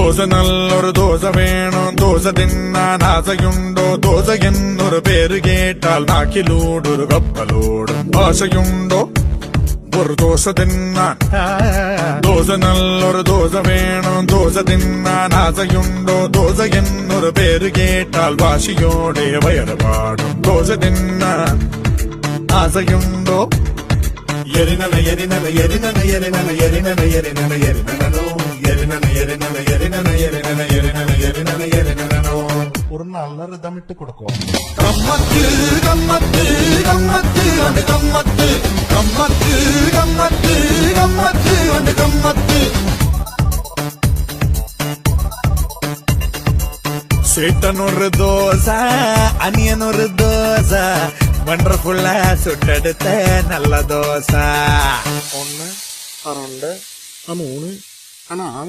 ദോശ നല്ലൊരു ദോശ വേണം ദോശ തിന്നാൻ ആശയുണ്ടോ ദോശ എന്നൊരു പേര് കേട്ടാൽ നാക്കിലൂടൊരു കപ്പലോടും ആശയുണ്ടോ ഒരു ദോശ തിന്നാൻ ദോശ നല്ലൊരു ദോശ വേണം ദോശ തിന്നാൻ ആശയുണ്ടോ ദോശ എന്നൊരു പേര് കേട്ടാൽ വാശിയോടെ വയറുപാടും ദോശ തിന്നാൻ ആശയുണ്ടോ എരിനല എരിനല എരിനല എരിനല എരിനല എരിനല എരിനലോ എരിനല എരിനല എരിനല എരിനല എരിനല എരിനല എരിനലോ ஒரு நல்ல ரிதம் இட்டு கொடுக்கும். கம்மத்து கம்மத்து கம்மத்து அந்த கம்மத்து கம்மத்து கம்மத்து கம்மத்து அந்த கம்மத்து சேட்டனொரு தோசை அனியனொரு தோசை வண்டர்ஃபுல்லா சுட்டெடுத்த நல்ல தோசை 1 2 3 4